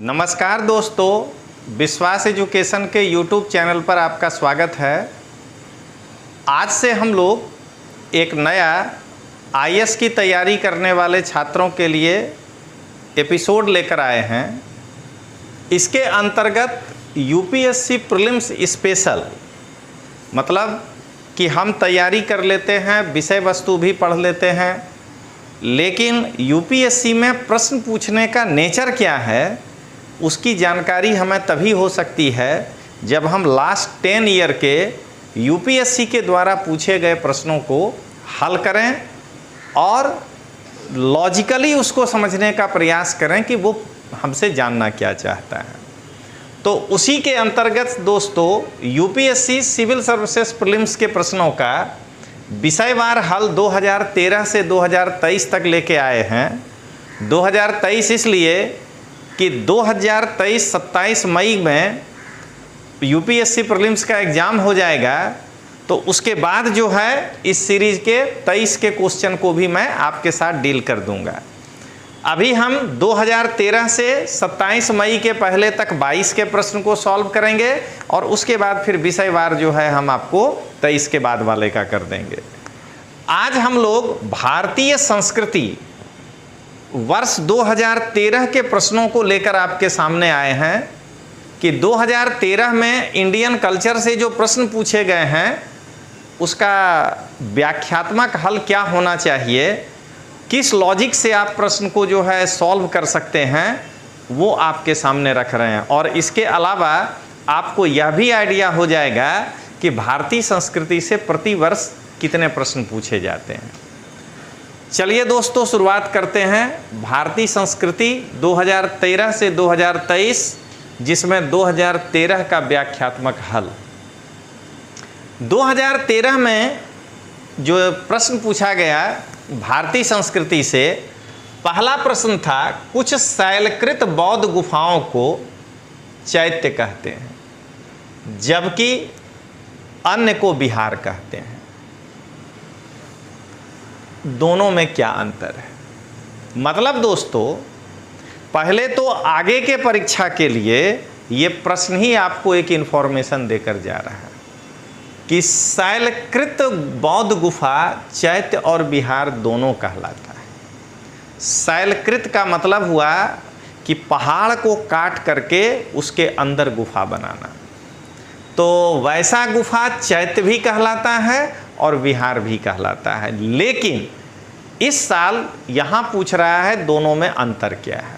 नमस्कार दोस्तों, विश्वास एजुकेशन के YouTube चैनल पर आपका स्वागत है। आज से हम लोग एक नया IAS की तैयारी करने वाले छात्रों के लिए एपिसोड लेकर आए हैं। इसके अंतर्गत UPSC प्रीलिम्स स्पेशल, मतलब कि हम तैयारी कर लेते हैं, विषय वस्तु भी पढ़ लेते हैं, लेकिन UPSC में प्रश्न पूछने का नेचर क्या है उसकी जानकारी हमें तभी हो सकती है जब हम लास्ट 10 ईयर के UPSC के द्वारा पूछे गए प्रश्नों को हल करें और लॉजिकली उसको समझने का प्रयास करें कि वो हमसे जानना क्या चाहता है। तो उसी के अंतर्गत दोस्तों UPSC सिविल सर्विसेज प्रीलिम्स के प्रश्नों का विषयवार हल 2013 से 2023 तक लेके आए हैं। 2023 इसलिए कि 2023 27 मई में UPSC प्रीलिम्स का एग्ज़ाम हो जाएगा, तो उसके बाद जो है इस सीरीज़ के 23 के क्वेश्चन को भी मैं आपके साथ डील कर दूंगा। अभी हम 2013 से 27 मई के पहले तक 22 के प्रश्न को सॉल्व करेंगे और उसके बाद फिर विषयवार जो है हम आपको 23 के बाद वाले का कर देंगे। आज हम लोग भारतीय संस्कृति वर्ष 2013 के प्रश्नों को लेकर आपके सामने आए हैं कि 2013 में इंडियन कल्चर से जो प्रश्न पूछे गए हैं उसका व्याख्यात्मक हल क्या होना चाहिए, किस लॉजिक से आप प्रश्न को जो है सॉल्व कर सकते हैं, वो आपके सामने रख रहे हैं। और इसके अलावा आपको यह भी आइडिया हो जाएगा कि भारतीय संस्कृति से प्रतिवर्ष कितने प्रश्न पूछे जाते हैं। चलिए दोस्तों शुरुआत करते हैं। भारतीय संस्कृति 2013 से 2023, जिसमें 2013 का व्याख्यात्मक हल। 2013 में जो प्रश्न पूछा गया भारतीय संस्कृति से, पहला प्रश्न था कुछ शैलकृत बौद्ध गुफाओं को चैत्य कहते हैं जबकि अन्य को विहार कहते हैं। दोनों में क्या अंतर है? मतलब दोस्तों पहले तो आगे के परीक्षा के लिए ये प्रश्न ही आपको एक इन्फॉर्मेशन देकर जा रहा है कि शैलकृत बौद्ध गुफा चैत्य और विहार दोनों कहलाता है। शैलकृत का मतलब हुआ कि पहाड़ को काट करके उसके अंदर गुफा बनाना, तो वैसा गुफा चैत्य भी कहलाता है और विहार भी कहलाता है। लेकिन इस साल यहाँ पूछ रहा है दोनों में अंतर क्या है।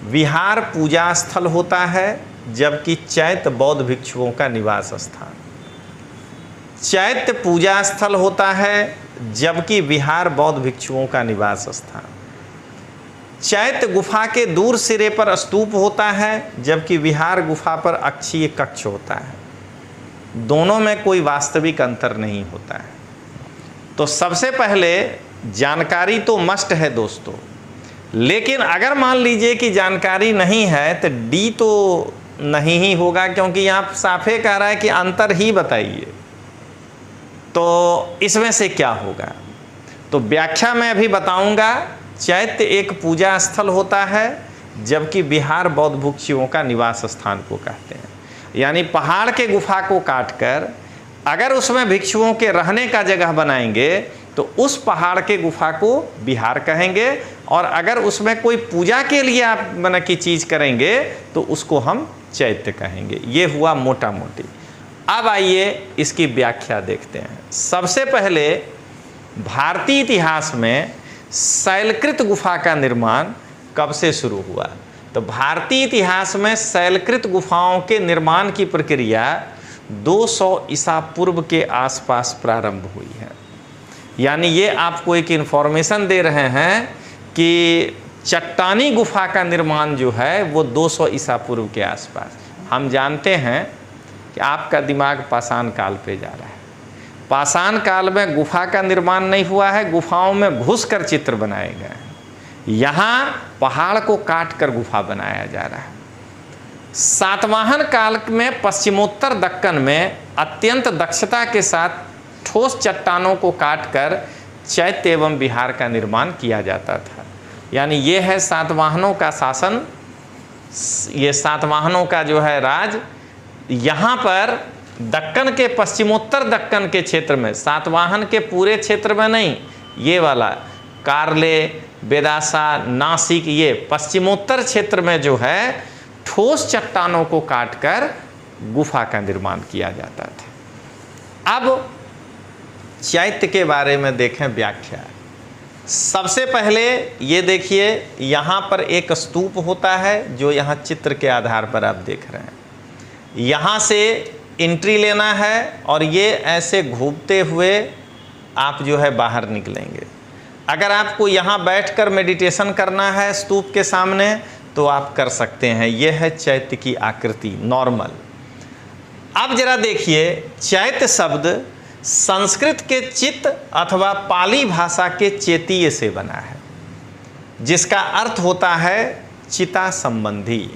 विहार पूजा स्थल होता है जबकि चैत्य बौद्ध भिक्षुओं का निवास स्थान। चैत्य पूजा स्थल होता है जबकि विहार बौद्ध भिक्षुओं का निवास स्थान। चैत्य गुफा के दूर सिरे पर स्तूप होता है जबकि विहार गुफा पर अक्षीय कक्ष होता है। दोनों में कोई वास्तविक अंतर नहीं होता है। तो सबसे पहले जानकारी तो मस्ट है दोस्तों, लेकिन अगर मान लीजिए कि जानकारी नहीं है तो डी तो नहीं ही होगा, क्योंकि यहाँ साफे कह रहा है कि अंतर ही बताइए। तो इसमें से क्या होगा? तो व्याख्या मैं अभी बताऊंगा। चैत्य एक पूजा स्थल होता है जबकि विहार बौद्ध भिक्षुओं का निवास स्थान को कहते हैं। यानी पहाड़ के गुफा को काटकर अगर उसमें भिक्षुओं के रहने का जगह बनाएंगे तो उस पहाड़ के गुफा को विहार कहेंगे, और अगर उसमें कोई पूजा के लिए आप मन की चीज़ करेंगे तो उसको हम चैत्य कहेंगे। ये हुआ मोटा मोटी। अब आइए इसकी व्याख्या देखते हैं। सबसे पहले भारतीय इतिहास में शैलकृत गुफा का निर्माण कब से शुरू हुआ? तो भारतीय इतिहास में शैलकृत गुफाओं के निर्माण की प्रक्रिया 200 ईसा पूर्व के आसपास प्रारंभ हुई है। यानी ये आपको एक इन्फॉर्मेशन दे रहे हैं कि चट्टानी गुफा का निर्माण जो है वो 200 ईसा पूर्व के आसपास। हम जानते हैं कि आपका दिमाग पाषाण काल पे जा रहा है। पाषाण काल में गुफा का निर्माण नहीं हुआ है, गुफाओं में घुसकर चित्र बनाए गए हैं। यहाँ पहाड़ को काट कर गुफा बनाया जा रहा है। सातवाहन काल में पश्चिमोत्तर दक्कन में अत्यंत दक्षता के साथ ठोस चट्टानों को काटकर चैत्य एवं विहार का निर्माण किया जाता था। यानी ये है सातवाहनों का शासन ये सातवाहनों का जो है राज, यहाँ पर दक्कन के पश्चिमोत्तर दक्कन के क्षेत्र में, सातवाहन के पूरे क्षेत्र में नहीं, ये वाला कार्ले, बेदासा, नासिक, ये पश्चिमोत्तर क्षेत्र में जो है ठोस चट्टानों को काटकर गुफा का निर्माण किया जाता था। अब चैत्य के बारे में देखें व्याख्या। सबसे पहले ये देखिए, यहाँ पर एक स्तूप होता है जो यहाँ चित्र के आधार पर आप देख रहे हैं। यहाँ से एंट्री लेना है और ये ऐसे घूमते हुए आप जो है बाहर निकलेंगे। अगर आपको यहाँ बैठकर मेडिटेशन करना है स्तूप के सामने तो आप कर सकते हैं। ये है चैत्य की आकृति नॉर्मल। अब जरा देखिए, चैत्य शब्द संस्कृत के चित्त अथवा पाली भाषा के चेतीय से बना है, जिसका अर्थ होता है चिता संबंधी,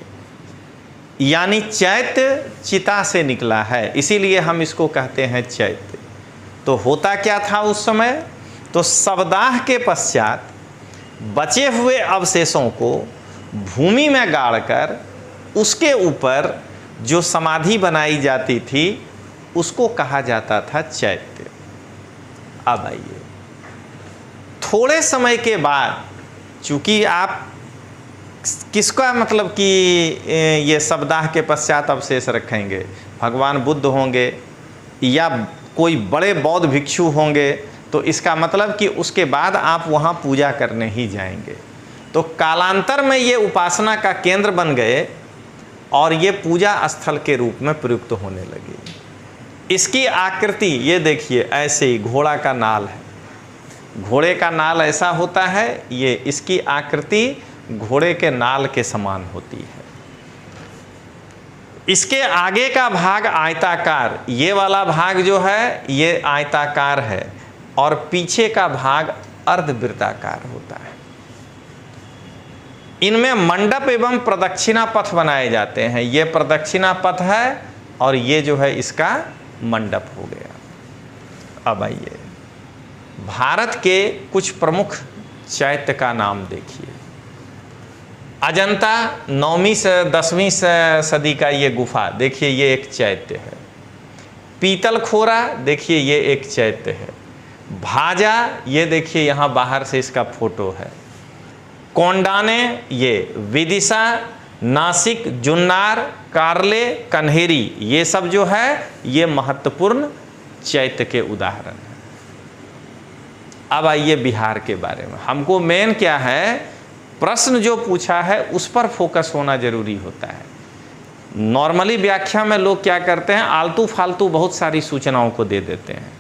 यानी चैत्य चिता से निकला है, इसीलिए हम इसको कहते हैं चैत्य। तो होता क्या था उस समय? तो शवदाह के पश्चात बचे हुए अवशेषों को भूमि में गाड़कर उसके ऊपर जो समाधि बनाई जाती थी उसको कहा जाता था चैत्य। अब आइए, थोड़े समय के बाद, चूंकि आप किसका मतलब कि ये शवदाह के पश्चात अवशेष रखेंगे, भगवान बुद्ध होंगे या कोई बड़े बौद्ध भिक्षु होंगे, तो इसका मतलब कि उसके बाद आप वहाँ पूजा करने ही जाएंगे। तो कालांतर में ये उपासना का केंद्र बन गए और ये पूजा स्थल के रूप में प्रयुक्त होने लगे। इसकी आकृति ये देखिए, ऐसे ही घोड़ा का नाल है, घोड़े का नाल ऐसा होता है, ये इसकी आकृति घोड़े के नाल के समान होती है। इसके आगे का भाग आयताकार, ये वाला भाग जो है ये आयताकार है और पीछे का भाग अर्धवृत्ताकार होता है। इनमें मंडप एवं प्रदक्षिणा पथ बनाए जाते हैं। ये प्रदक्षिणा पथ है और ये जो है इसका मंडप हो गया। अब आइए, भारत के कुछ प्रमुख चैत्य का नाम देखिए। अजंता 9वीं से 10वीं सदी का ये गुफा देखिए, ये एक चैत्य है। पीतलखोरा देखिए, ये एक चैत्य है। भाजा ये देखिए, यहाँ बाहर से इसका फोटो है। कोंडाने, ये विदिशा, नासिक, जुन्नार, कार्ले, कन्हेरी, ये सब जो है ये महत्वपूर्ण चैत्य के उदाहरण हैं। अब आइए बिहार के बारे में। हमको मेन क्या है, प्रश्न जो पूछा है उस पर फोकस होना जरूरी होता है। नॉर्मली व्याख्या में लोग क्या करते हैं, आलतू फालतू बहुत सारी सूचनाओं को दे देते हैं।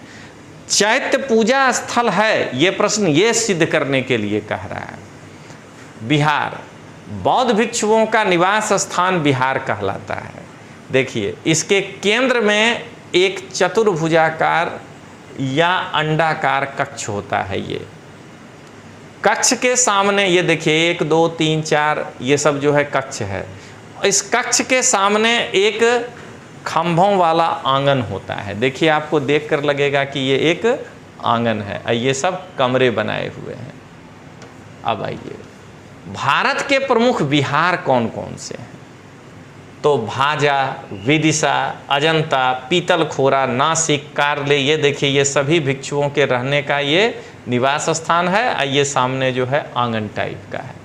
चैत्य पूजा स्थल है, ये प्रश्न ये सिद्ध करने के लिए कह रहा है। बिहार, बौद्ध भिक्षुओं का निवास स्थान बिहार कहलाता है। देखिए, इसके केंद्र में एक चतुर्भुजाकार या अंडाकार कक्ष होता है। ये कक्ष के सामने ये देखिए 1 2 3 4 ये सब जो है कक्ष है। इस कक्ष के सामने एक खंभों वाला आंगन होता है। देखिए, आपको देखकर लगेगा कि ये एक आंगन है, ये सब कमरे बनाए हुए हैं। अब आइए, भारत के प्रमुख विहार कौन कौन से हैं? तो भाजा, विदिशा, अजंता, पीतलखोरा, नासिक, कार्ले, ये देखिए ये सभी भिक्षुओं के रहने का ये निवास स्थान है। ये सामने जो है आंगन टाइप का है,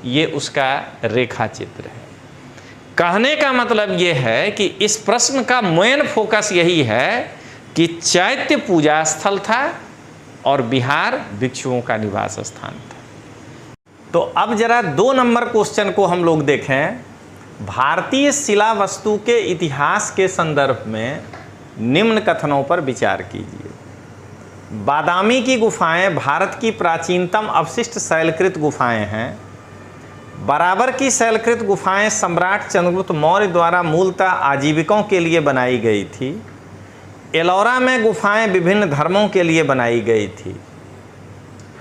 ये उसका रेखा चित्र है। कहने का मतलब ये है कि इस प्रश्न का मेन फोकस यही है कि चैत्य पूजा स्थल था और बिहार भिक्षुओं का निवास स्थान था। तो अब जरा 2 नंबर क्वेश्चन को हम लोग देखें। भारतीय शिला वस्तु के इतिहास के संदर्भ में निम्न कथनों पर विचार कीजिए। बादामी की गुफाएं भारत की प्राचीनतम अवशिष्ट शैलकृत गुफाएं हैं। बराबर की शैलकृत गुफाएं सम्राट चंद्रगुप्त मौर्य द्वारा मूलतः आजीविकों के लिए बनाई गई थी। एलोरा में गुफाएं विभिन्न धर्मों के लिए बनाई गई थी।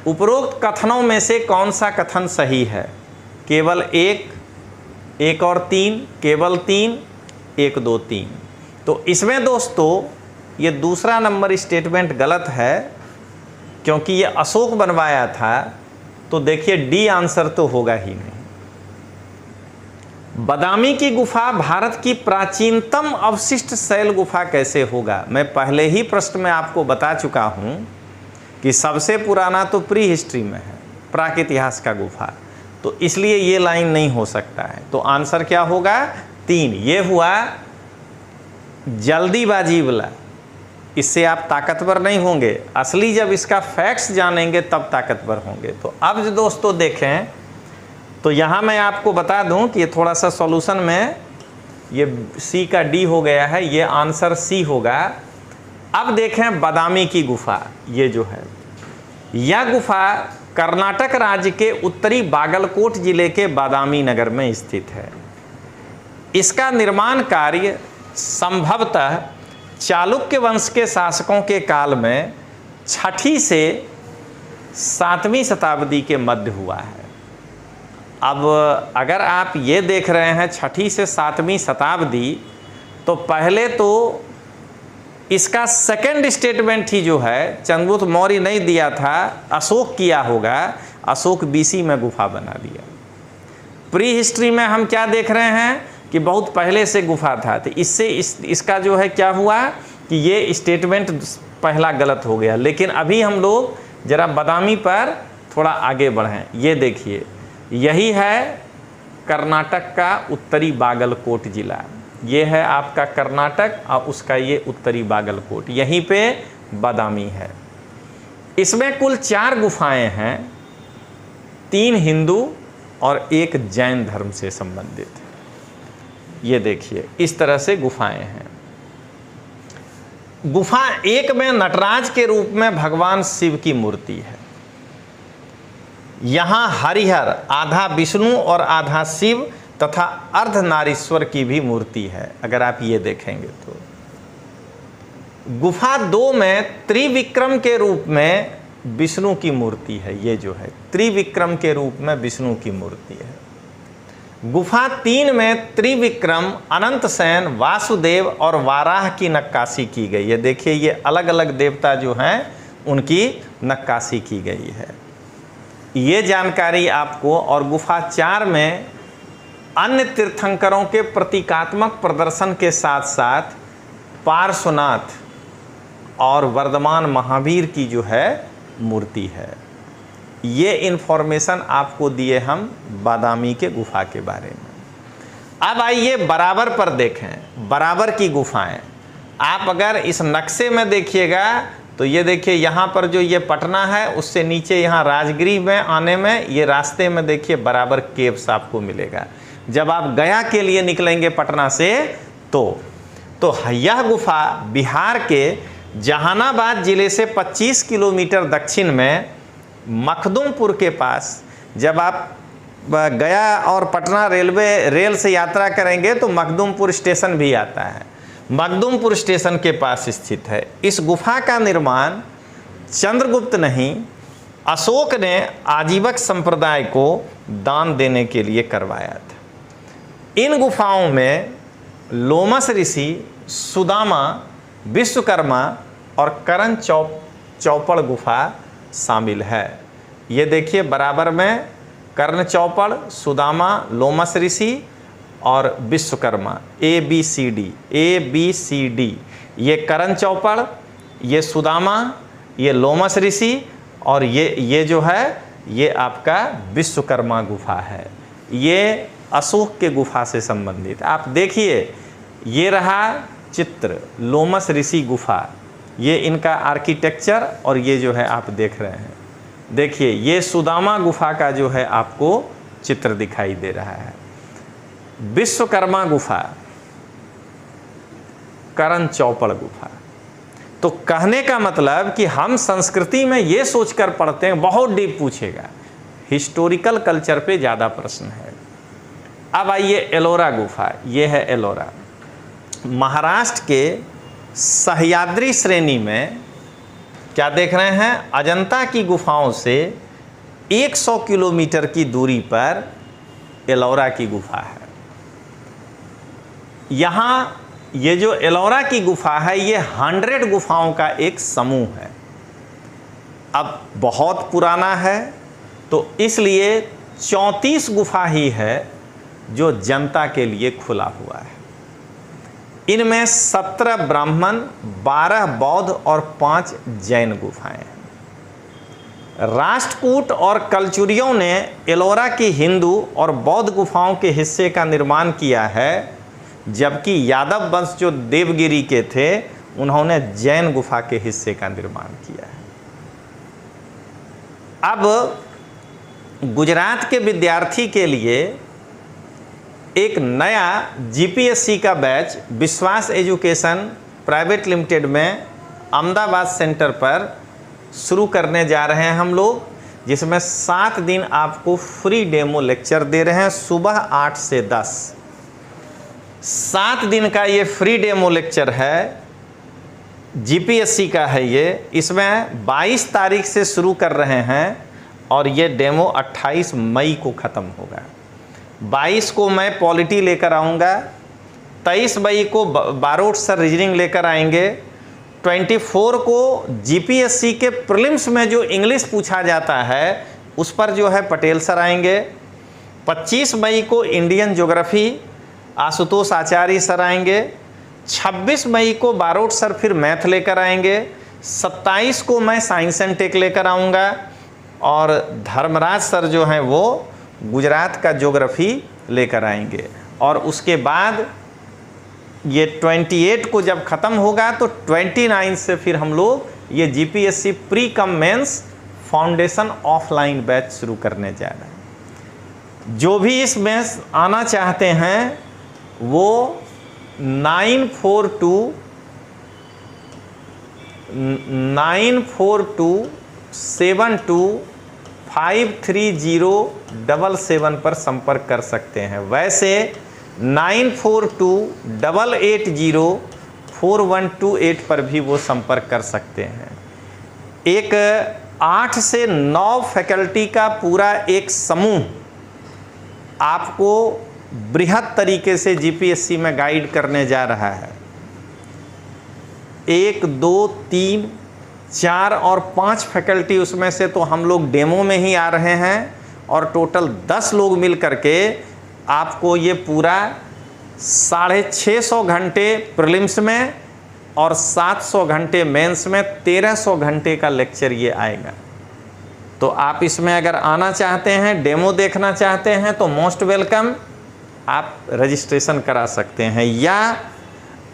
उपरोक्त कथनों में से कौन सा कथन सही है? केवल 1 और 3, केवल 3, 1 2 3। तो इसमें दोस्तों ये दूसरा नंबर स्टेटमेंट गलत है, क्योंकि ये अशोक बनवाया था। तो देखिए डी आंसर तो होगा ही नहीं। बादामी की गुफा भारत की प्राचीनतम अवशिष्ट शैल गुफा कैसे होगा? मैं पहले ही प्रश्न में आपको बता चुका हूं कि सबसे पुराना तो प्री हिस्ट्री में है, प्राक इतिहास का गुफा, तो इसलिए ये लाइन नहीं हो सकता है। तो आंसर क्या होगा? 3। ये हुआ जल्दीबाजी वाला, इससे आप ताकतवर नहीं होंगे। असली जब इसका फैक्ट्स जानेंगे तब ताकतवर होंगे। तो अब जो दोस्तों देखें, तो यहाँ मैं आपको बता दूं कि ये थोड़ा सा सॉल्यूशन में ये सी का डी हो गया है, ये आंसर सी होगा। अब देखें बादामी की गुफा, ये जो है यह गुफा कर्नाटक राज्य के उत्तरी बागलकोट जिले के बादामी नगर में स्थित है। इसका निर्माण कार्य संभवतः चालुक्य वंश के शासकों के काल में 6ठी से 7वीं शताब्दी के मध्य हुआ है। अब अगर आप ये देख रहे हैं 6ठी से 7वीं शताब्दी, तो पहले तो इसका सेकंड स्टेटमेंट ही जो है चंद्रगुप्त मौर्य नहीं दिया था, अशोक किया होगा। अशोक BC में गुफा बना दिया। प्री हिस्ट्री में हम क्या देख रहे हैं कि बहुत पहले से गुफा था। तो इससे इसका जो है क्या हुआ कि ये स्टेटमेंट पहला गलत हो गया। लेकिन अभी हम लोग जरा बादामी पर थोड़ा आगे बढ़ें। ये देखिए, यही है कर्नाटक का उत्तरी बागलकोट जिला। ये है आपका कर्नाटक और उसका ये उत्तरी बागलकोट, यहीं पे बादामी है। इसमें कुल 4 गुफाएं हैं, 3 हिंदू और 1 जैन धर्म से संबंधित है। ये देखिए इस तरह से गुफाएं हैं। गुफा 1 में नटराज के रूप में भगवान शिव की मूर्ति है। यहाँ हरिहर आधा विष्णु और आधा शिव तथा अर्धनारीश्वर की भी मूर्ति है। अगर आप ये देखेंगे तो गुफा 2 में त्रिविक्रम के रूप में विष्णु की मूर्ति है। ये जो है त्रिविक्रम के रूप में विष्णु की मूर्ति है। गुफा 3 में त्रिविक्रम, अनंत सेन, वासुदेव और वाराह की नक्काशी की गई है। देखिए ये अलग अलग देवता जो हैं उनकी नक्काशी की गई है। ये जानकारी आपको। और गुफा 4 में अन्य तीर्थंकरों के प्रतीकात्मक प्रदर्शन के साथ साथ पार्श्वनाथ और वर्धमान महावीर की जो है मूर्ति है। ये इन्फॉर्मेशन आपको दिए हम बादामी के गुफा के बारे में। अब आइए बराबर पर देखें, बराबर की गुफाएं। आप अगर इस नक्शे में देखिएगा तो ये देखिए यहाँ पर जो ये पटना है उससे नीचे यहाँ राजगीर में आने में ये रास्ते में देखिए बराबर केव्स आपको मिलेगा। जब आप गया के लिए निकलेंगे पटना से तो यह गुफा बिहार के जहानाबाद जिले से 25 किलोमीटर दक्षिण में मखदुमपुर के पास, जब आप गया और पटना रेल से यात्रा करेंगे तो मखदुमपुर स्टेशन भी आता है। मखदुमपुर स्टेशन के पास स्थित है। इस गुफा का निर्माण चंद्रगुप्त नहीं, अशोक ने आजीवक संप्रदाय को दान देने के लिए करवाया था। इन गुफाओं में लोमस ऋषि, सुदामा, विश्वकर्मा और करण चौपड़ गुफा शामिल है। ये देखिए बराबर में कर्ण चौपड़, सुदामा, लोमस ऋषि और विश्वकर्मा, ABCD। ये करण चौपड़, ये सुदामा, ये लोमस ऋषि और ये जो है ये आपका विश्वकर्मा गुफा है। ये अशोक के गुफा से संबंधित। आप देखिए ये रहा चित्र लोमस ऋषि गुफा, ये इनका आर्किटेक्चर और ये जो है आप देख रहे हैं। देखिए ये सुदामा गुफा का जो है आपको चित्र दिखाई दे रहा है। विश्वकर्मा गुफा, करण चौपड़ गुफा। तो कहने का मतलब कि हम संस्कृति में ये सोचकर पढ़ते हैं, बहुत डीप पूछेगा, हिस्टोरिकल कल्चर पे ज़्यादा प्रश्न है। अब आइए एलोरा गुफा। ये है एलोरा, महाराष्ट्र के सह्याद्री श्रेणी में क्या देख रहे हैं, अजंता की गुफाओं से 100 किलोमीटर की दूरी पर एलोरा की गुफा है। यहाँ ये जो एलोरा की गुफा है ये 100 गुफाओं का एक समूह है। अब बहुत पुराना है तो इसलिए 34 गुफा ही है जो जनता के लिए खुला हुआ है। इनमें 17 ब्राह्मण, 12 बौद्ध और 5 जैन गुफाएं हैं। राष्ट्रकूट और कलचुरियों ने एलोरा की हिंदू और बौद्ध गुफाओं के हिस्से का निर्माण किया है, जबकि यादव वंश जो देवगिरी के थे उन्होंने जैन गुफा के हिस्से का निर्माण किया है। अब गुजरात के विद्यार्थी के लिए एक नया जीपीएससी का बैच विश्वास एजुकेशन प्राइवेट लिमिटेड में अहमदाबाद सेंटर पर शुरू करने जा रहे हैं हम लोग, जिसमें 7 दिन आपको फ्री डेमो लेक्चर दे रहे हैं सुबह 8 से 10। 7 दिन का ये फ्री डेमो लेक्चर है, जीपीएससी का है ये। इसमें 22 तारीख से शुरू कर रहे हैं और ये डेमो 28 मई को ख़त्म होगा। 22 को मैं पॉलिटी लेकर आऊँगा, 23 मई को बारोट सर रीजनिंग लेकर आएंगे, 24 को जीपीएससी के प्रीलिम्स में जो इंग्लिश पूछा जाता है उस पर जो है पटेल सर आएंगे, 25 मई को इंडियन ज्योग्राफी आशुतोष आचार्य सर आएंगे, 26 मई को बारोट सर फिर मैथ लेकर आएंगे, 27 को मैं साइंस एंड टेक लेकर आऊँगा और धर्मराज सर जो हैं वो गुजरात का ज्योग्राफी लेकर आएंगे। और उसके बाद ये 28 को जब ख़त्म होगा तो 29 से फिर हम लोग ये GPSC pre cum mains foundation offline batch शुरू करने जा रहे हैं। जो भी इसमें आना चाहते हैं वो 9429425307 पर संपर्क कर सकते हैं। वैसे 9428804128 पर भी वो संपर्क कर सकते हैं। एक 8 से 9 फैकल्टी का पूरा एक समूह आपको बृहद तरीके से जीपीएससी में गाइड करने जा रहा है। 1, 2, 3, 4 और 5 फैकल्टी उसमें से तो हम लोग डेमो में ही आ रहे हैं और टोटल 10 लोग मिल करके आपको ये पूरा 650 घंटे प्रीलिम्स में और 700 घंटे मेंस में 1300 घंटे का लेक्चर ये आएगा। तो आप इसमें अगर आना चाहते हैं, डेमो देखना चाहते हैं तो मोस्ट वेलकम, आप रजिस्ट्रेशन करा सकते हैं। या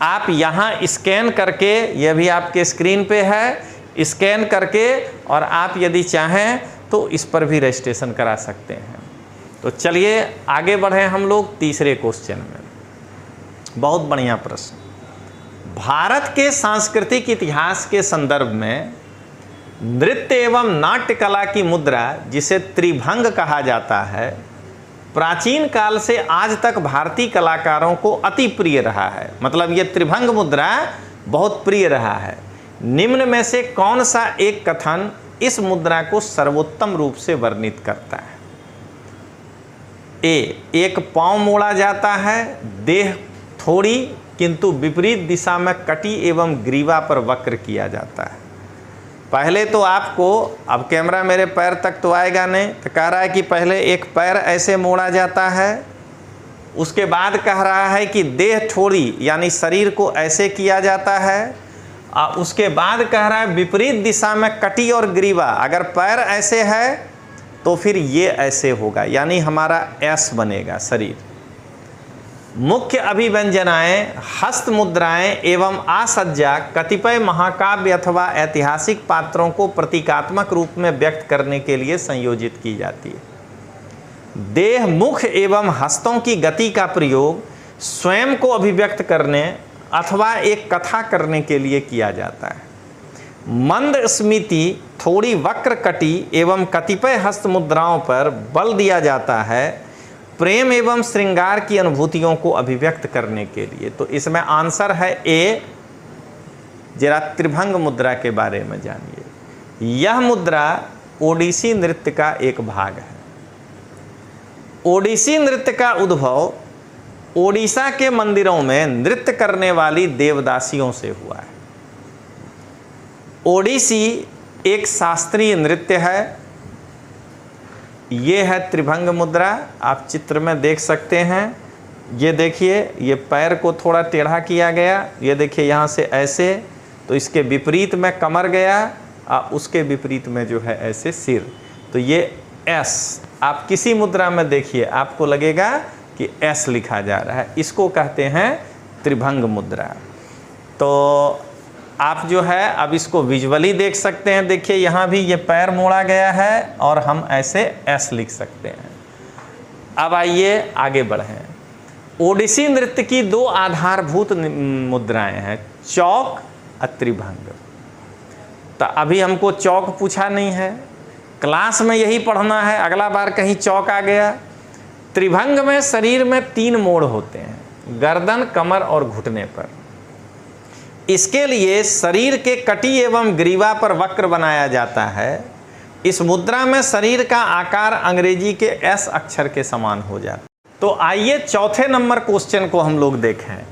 आप यहाँ स्कैन करके, यह भी आपके स्क्रीन पे है, स्कैन करके और आप यदि चाहें तो इस पर भी रजिस्ट्रेशन करा सकते हैं। तो चलिए आगे बढ़ें हम लोग तीसरे क्वेश्चन में। बहुत बढ़िया प्रश्न। भारत के सांस्कृतिक इतिहास के संदर्भ में नृत्य एवं नाट्य कला की मुद्रा, जिसे त्रिभंग कहा जाता है, प्राचीन काल से आज तक भारतीय कलाकारों को अति प्रिय रहा है। मतलब ये त्रिभंग मुद्रा बहुत प्रिय रहा है। निम्न में से कौन सा एक कथन इस मुद्रा को सर्वोत्तम रूप से वर्णित करता है? ए, एक पांव मोड़ा जाता है, देह थोड़ी किंतु विपरीत दिशा में कटी एवं ग्रीवा पर वक्र किया जाता है। पहले तो आपको, अब कैमरा मेरे पैर तक तो आएगा नहीं, तो कह रहा है कि पहले एक पैर ऐसे मोड़ा जाता है, उसके बाद कह रहा है कि देह थोड़ी यानी शरीर को ऐसे किया जाता है, उसके बाद कह रहा है विपरीत दिशा में कटी और ग्रीवा। अगर पैर ऐसे है तो फिर ये ऐसे होगा, यानी हमारा एस बनेगा शरीर। मुख्य अभिव्यंजनाएं, हस्त मुद्राएं एवं आसज्जा कतिपय महाकाव्य अथवा ऐतिहासिक पात्रों को प्रतीकात्मक रूप में व्यक्त करने के लिए संयोजित की जाती है। देह, मुख एवं हस्तों की गति का प्रयोग स्वयं को अभिव्यक्त करने अथवा एक कथा करने के लिए किया जाता है। मंद स्मृति, थोड़ी वक्र कटी एवं कतिपय हस्त मुद्राओं पर बल दिया जाता है प्रेम एवं श्रृंगार की अनुभूतियों को अभिव्यक्त करने के लिए। तो इसमें आंसर है ए। जरा त्रिभंग मुद्रा के बारे में जानिए। यह मुद्रा ओडिसी नृत्य का एक भाग है। ओडिसी नृत्य का उद्भव ओडिशा के मंदिरों में नृत्य करने वाली देवदासियों से हुआ है। ओडिसी एक शास्त्रीय नृत्य है। ये है त्रिभंग मुद्रा, आप चित्र में देख सकते हैं। ये देखिए, ये पैर को थोड़ा टेढ़ा किया गया, ये देखिए यहाँ से ऐसे, तो इसके विपरीत में कमर गया और उसके विपरीत में जो है ऐसे सिर। तो ये एस, आप किसी मुद्रा में देखिए आपको लगेगा कि एस लिखा जा रहा है, इसको कहते हैं त्रिभंग मुद्रा। तो आप जो है अब इसको विजुअली देख सकते हैं। देखिए यहाँ भी ये पैर मोड़ा गया है और हम ऐसे एस लिख सकते हैं। अब आइए आगे बढ़ें। ओडिसी नृत्य की दो आधारभूत मुद्राएं हैं, चौक और त्रिभंग। तो अभी हमको चौक पूछा नहीं है, क्लास में यही पढ़ना है, अगला बार कहीं चौक आ गया। त्रिभंग में शरीर में 3 मोड़ होते हैं, गर्दन, कमर और घुटने पर। इसके लिए शरीर के कटी एवं ग्रीवा पर वक्र बनाया जाता है। इस मुद्रा में शरीर का आकार अंग्रेजी के एस अक्षर के समान हो जाता है। तो आइए चौथे नंबर क्वेश्चन को हम लोग देखें।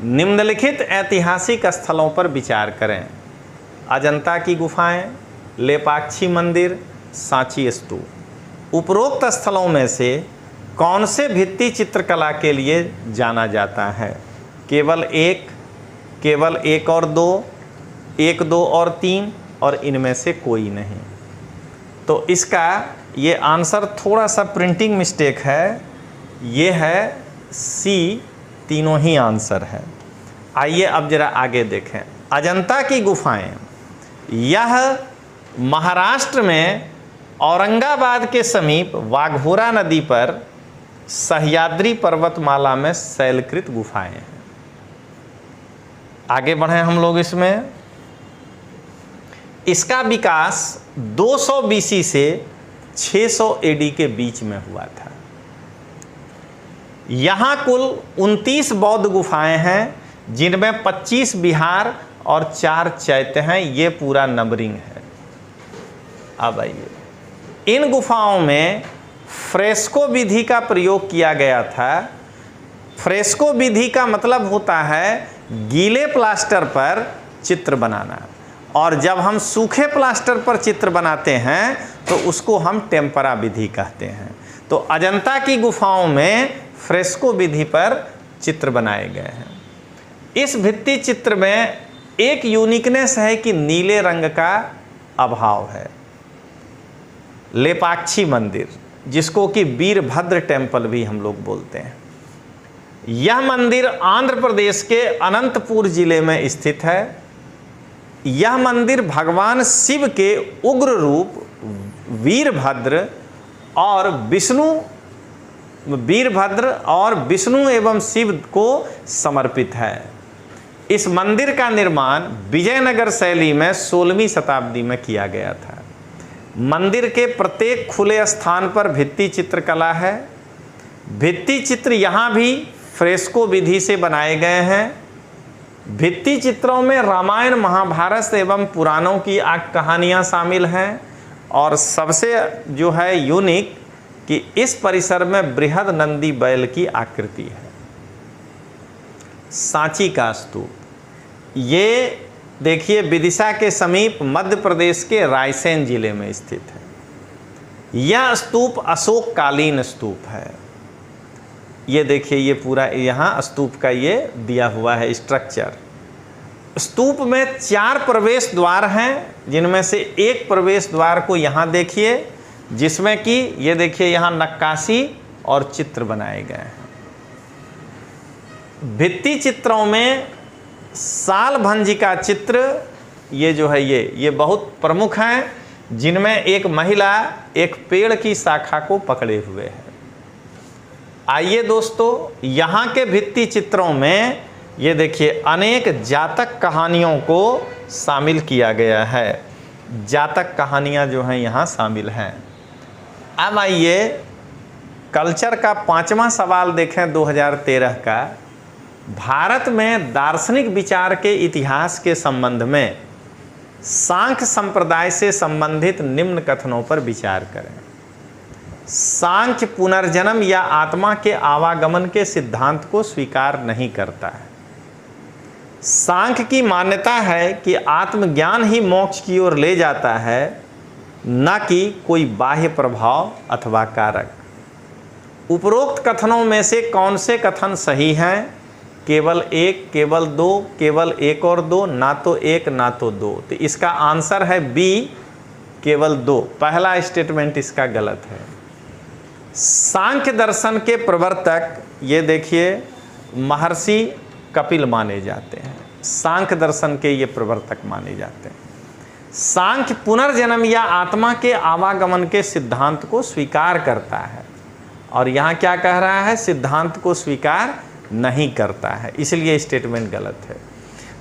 निम्नलिखित ऐतिहासिक स्थलों पर विचार करें। अजंता की गुफाएं, लेपाक्षी मंदिर, सांची स्तूप। उपरोक्त स्थलों में से कौन से भित्ति चित्रकला के लिए जाना जाता है? केवल 1, केवल 1 और 2, 1, 2 और 3 और इनमें से कोई नहीं। तो इसका ये आंसर थोड़ा सा प्रिंटिंग मिस्टेक है, ये है सी, तीनों ही आंसर है। आइए अब जरा आगे देखें। अजंता की गुफाएं, यह महाराष्ट्र में औरंगाबाद के समीप वाघोरा नदी पर सह्याद्री पर्वतमाला में शैलकृत गुफाएं हैं। आगे बढ़ें हम लोग इसमें। इसका विकास 200 BC से 600 AD के बीच में हुआ था। यहाँ कुल 29 बौद्ध गुफाएं हैं, जिनमें 25 विहार और 4 चैत्य हैं। ये पूरा नंबरिंग है। अब आइए, इन गुफाओं में फ्रेस्को विधि का प्रयोग किया गया था। फ्रेस्को विधि का मतलब होता है गीले प्लास्टर पर चित्र बनाना, और जब हम सूखे प्लास्टर पर चित्र बनाते हैं तो उसको हम टेम्परा विधि कहते हैं। तो अजंता की गुफाओं में फ्रेस्को विधि पर चित्र बनाए गए हैं। इस भित्ति चित्र में एक यूनिकनेस है कि नीले रंग का अभाव है। लेपाक्षी मंदिर, जिसको कि वीरभद्र टेम्पल भी हम लोग बोलते हैं, यह मंदिर आंध्र प्रदेश के अनंतपुर जिले में स्थित है। यह मंदिर भगवान शिव के उग्र रूप वीरभद्र और विष्णु एवं शिव को समर्पित है। इस मंदिर का निर्माण विजयनगर शैली में 16वीं शताब्दी में किया गया था। मंदिर के प्रत्येक खुले स्थान पर भित्ति चित्रकला है। भित्ति चित्र यहाँ भी फ्रेस्को विधि से बनाए गए हैं। भित्ति चित्रों में रामायण, महाभारत एवं पुराणों की कहानियाँ शामिल हैं। और सबसे जो है यूनिक कि इस परिसर में बृहद नंदी बैल की आकृति है। सांची का स्तूप, ये देखिए विदिशा के समीप मध्य प्रदेश के रायसेन जिले में स्थित है। यह स्तूप अशोक कालीन स्तूप है। ये देखिए, ये पूरा यहाँ स्तूप का ये दिया हुआ है स्ट्रक्चर। स्तूप में 4 प्रवेश द्वार हैं, जिनमें से एक प्रवेश द्वार को यहाँ देखिए, जिसमें कि ये देखिए यहाँ नक्काशी और चित्र बनाए गए हैं। भित्ति चित्रों में साल भंजिका चित्र, ये जो है ये बहुत प्रमुख हैं, जिनमें एक महिला एक पेड़ की शाखा को पकड़े हुए है। आइए दोस्तों, यहाँ के भित्ति चित्रों में ये देखिए अनेक जातक कहानियों को शामिल किया गया है। जातक कहानियाँ जो हैं यहाँ शामिल हैं। अब आइए कल्चर का 5वां सवाल देखें 2013 का। भारत में दार्शनिक विचार के इतिहास के संबंध में सांख्य संप्रदाय से संबंधित निम्न कथनों पर विचार करें। सांख्य पुनर्जन्म या आत्मा के आवागमन के सिद्धांत को स्वीकार नहीं करता है। सांख्य की मान्यता है कि आत्मज्ञान ही मोक्ष की ओर ले जाता है। न कि कोई बाह्य प्रभाव अथवा कारक। उपरोक्त कथनों में से कौन से कथन सही हैं? केवल एक, केवल दो, केवल एक और दो, ना तो एक ना तो दो। तो इसका आंसर है बी, केवल दो। पहला स्टेटमेंट इसका गलत है। सांख्य दर्शन के प्रवर्तक ये देखिए महर्षि कपिल माने जाते हैं। सांख्य दर्शन के ये प्रवर्तक माने जाते हैं। सांख्य पुनर्जन्म या आत्मा के आवागमन के सिद्धांत को स्वीकार करता है, और यहाँ क्या कह रहा है? सिद्धांत को स्वीकार नहीं करता है, इसलिए स्टेटमेंट गलत है।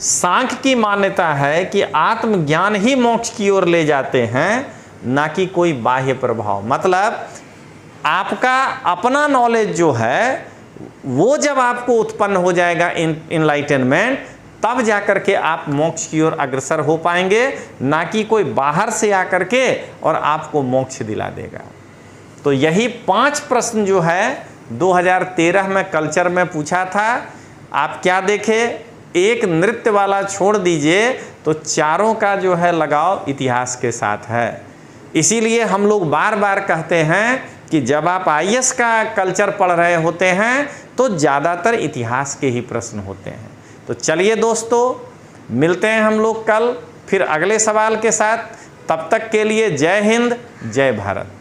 सांख्य की मान्यता है कि आत्मज्ञान ही मोक्ष की ओर ले जाते हैं, ना कि कोई बाह्य प्रभाव। मतलब आपका अपना नॉलेज जो है वो जब आपको उत्पन्न हो जाएगा इनलाइटनमेंट, तब जाकर के आप मोक्ष की ओर अग्रसर हो पाएंगे, ना कि कोई बाहर से आकर के और आपको मोक्ष दिला देगा। तो यही 5 प्रश्न जो है 2013 में कल्चर में पूछा था। आप क्या देखे? एक नृत्य वाला छोड़ दीजिए तो चारों का जो है लगाव इतिहास के साथ है। इसीलिए हम लोग बार बार कहते हैं कि जब आप आईएएस का कल्चर पढ़ रहे होते हैं तो ज़्यादातर इतिहास के ही प्रश्न होते हैं। तो चलिए दोस्तों, मिलते हैं हम लोग कल फिर अगले सवाल के साथ। तब तक के लिए जय हिंद, जय भारत।